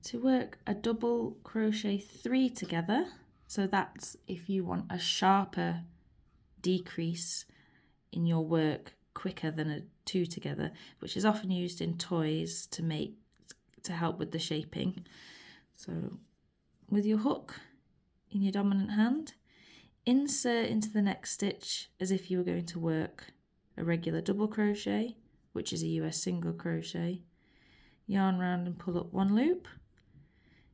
to work a double crochet 3 together, so that's if you want a sharper decrease in your work quicker than a 2 together, which is often used in toys to help with the shaping. So with your hook in your dominant hand, insert into the next stitch as if you were going to work a regular double crochet, which is a US single crochet, yarn round and pull up 1 loop.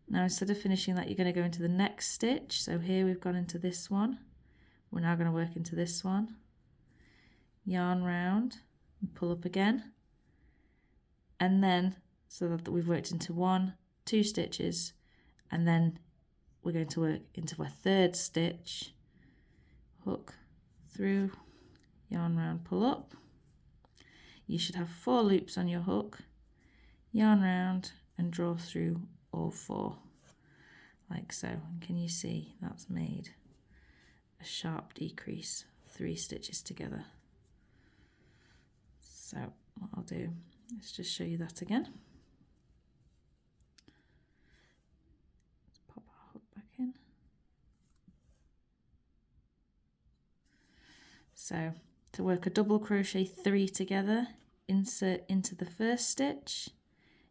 Now instead of finishing that, you're going to go into the next stitch. So here we've gone into this one, we're now going to work into this one, yarn round and pull up again, and then so that we've worked into 1, 2 stitches, and then we're going to work into a 3rd stitch, hook through, yarn round, pull up. You should have 4 loops on your hook, yarn round and draw through all 4 like so. And can you see that's made a sharp decrease, 3 stitches together. So what I'll do is just show you that again. Let's pop our hook back in. So to work a double crochet 3 together, insert into the 1st stitch,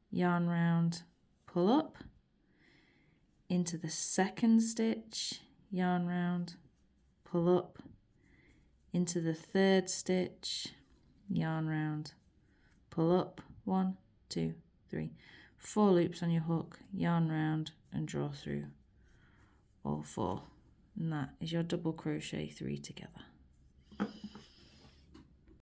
yarn round, pull up, into the 2nd stitch, yarn round, pull up, into the 3rd stitch, yarn round, pull up, 1, 2, 3, 4 loops on your hook, yarn round and draw through all 4, and that is your double crochet 3 together.